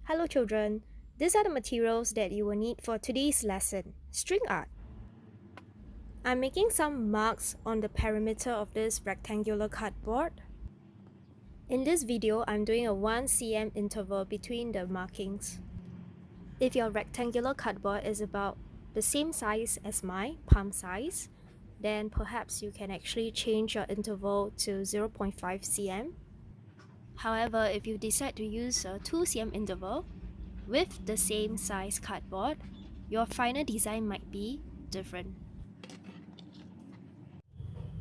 Hello children, these are the materials that you will need for today's lesson, string art. I'm making some marks on the perimeter of this rectangular cardboard. In this video, I'm doing a 1 cm interval between the markings. If your rectangular cardboard is about the same size as my palm size, then perhaps you can actually change your interval to 0.5 cm. However, if you decide to use a 2 cm interval, with the same size cardboard, your final design might be different.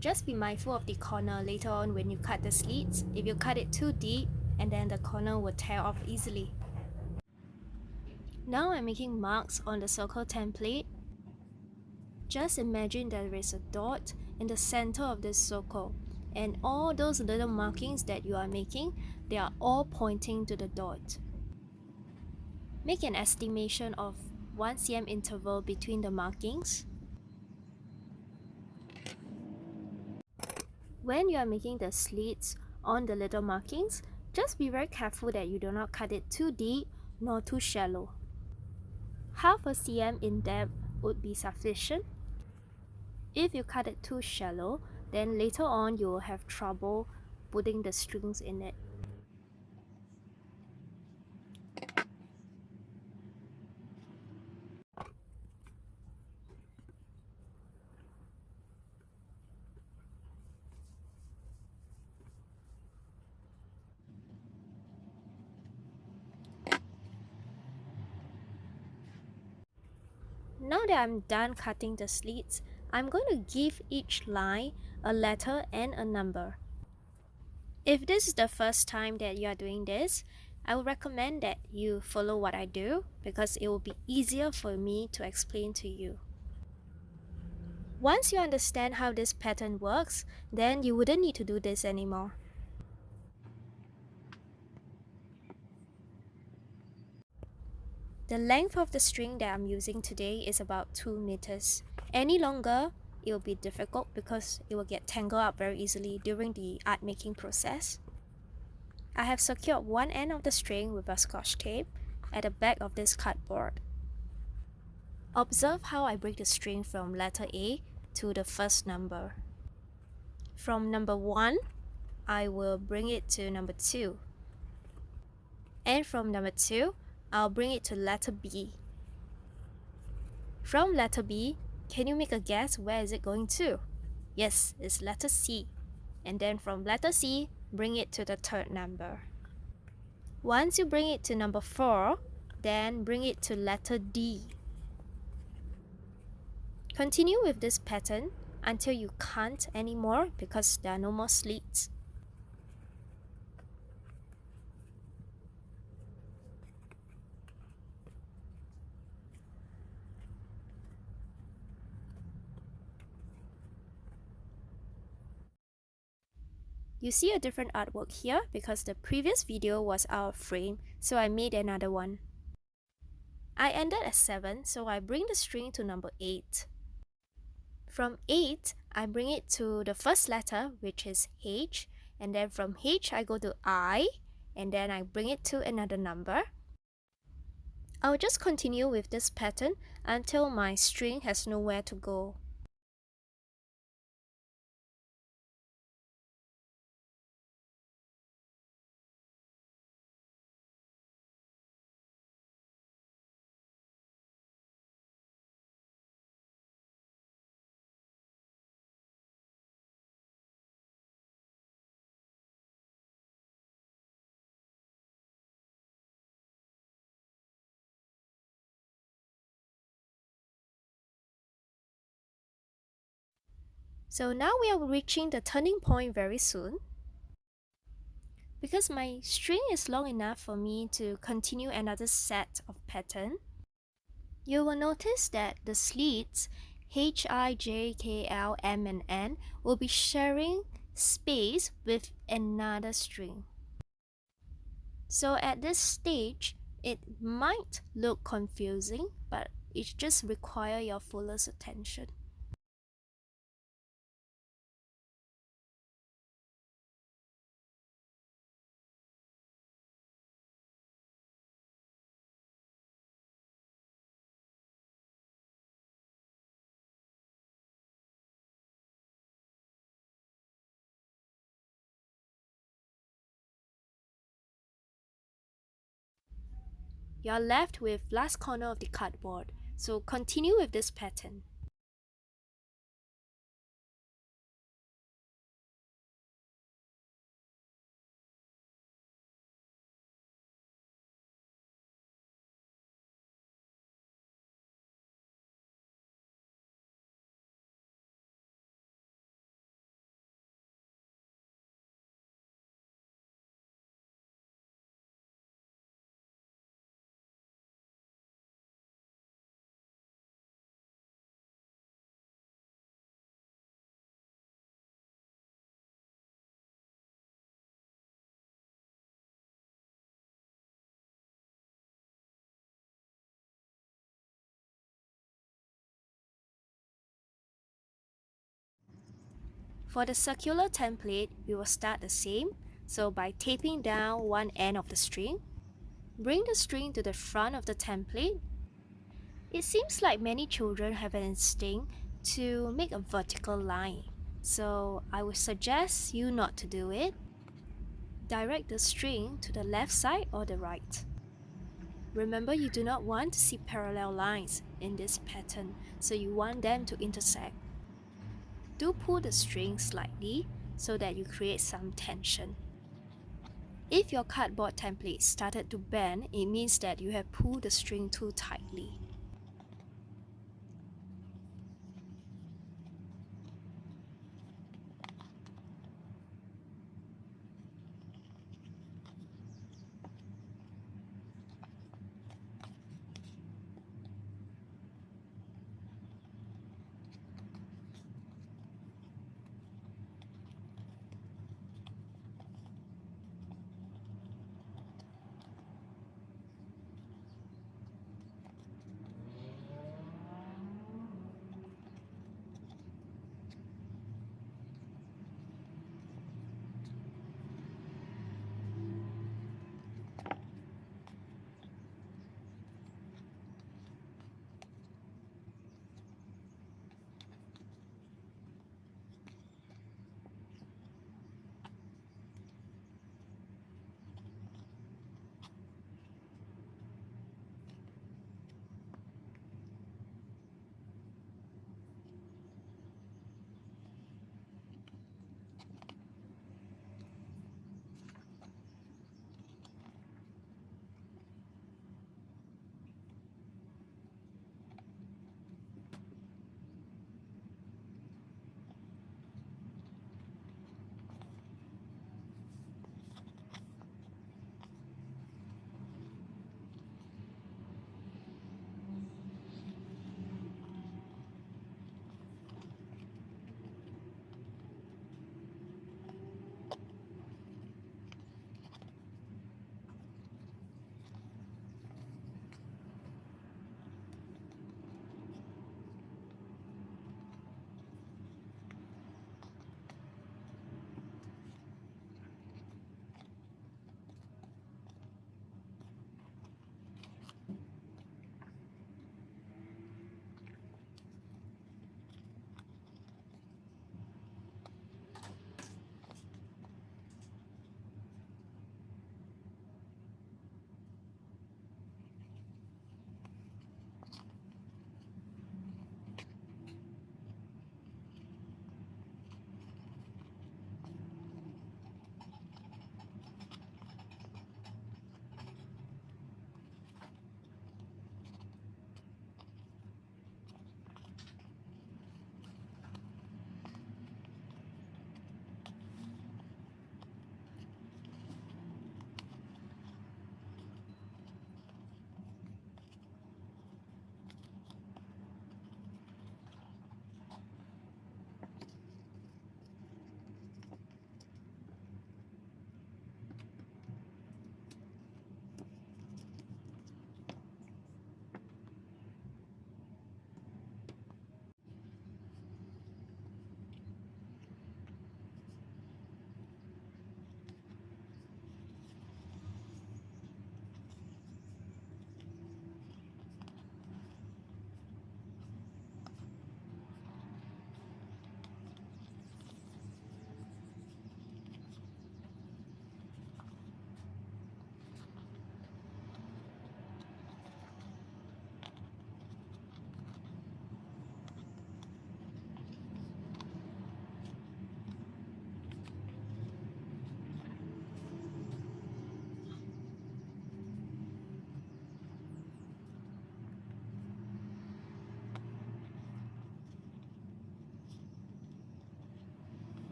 Just be mindful of the corner later on when you cut the slits. If you cut it too deep, and then the corner will tear off easily. Now I'm making marks on the circle template. Just imagine there is a dot in the center of this circle, and all those little markings that you are making, they are all pointing to the dot. Make an estimation of 1 cm interval between the markings. When you are making the slits on the little markings, just be very careful that you do not cut it too deep nor too shallow. Half a cm in depth would be sufficient. If you cut it too shallow, then later on you will have trouble putting the strings in it. Now that I'm done cutting the slits, I'm going to give each line a letter and a number. If this is the first time that you are doing this, I would recommend that you follow what I do because it will be easier for me to explain to you. Once you understand how this pattern works, then you wouldn't need to do this anymore. The length of the string that I'm using today is about 2 meters. Any longer, it will be difficult because it will get tangled up very easily during the art making process. I have secured one end of the string with a scotch tape at the back of this cardboard. Observe how I break the string from letter A to the first number. From number 1, I will bring it to number 2. And from number 2, I'll bring it to letter B. From letter B, can you make a guess where is it going to? Yes, it's letter C. And then from letter C, bring it to the third number. Once you bring it to number 4, then bring it to letter D. Continue with this pattern until you can't anymore because there are no more slits. You see a different artwork here because the previous video was out of frame, so I made another one. I ended at 7, so I bring the string to number 8. From 8, I bring it to the first letter, which is H, and then from H I go to I, and then I bring it to another number. I'll just continue with this pattern until my string has nowhere to go. So now we are reaching the turning point very soon. Because my string is long enough for me to continue another set of pattern, you will notice that the slits H, I, J, K, L, M, and N will be sharing space with another string. So at this stage, it might look confusing, but it just requires your fullest attention. You're left with last corner of the cardboard, so continue with this pattern. For the circular template, we will start the same, so by taping down one end of the string, bring the string to the front of the template. It seems like many children have an instinct to make a vertical line, so I would suggest you not to do it. Direct the string to the left side or the right. Remember, you do not want to see parallel lines in this pattern, so you want them to intersect. Do pull the string slightly so that you create some tension. If your cardboard template started to bend, it means that you have pulled the string too tightly.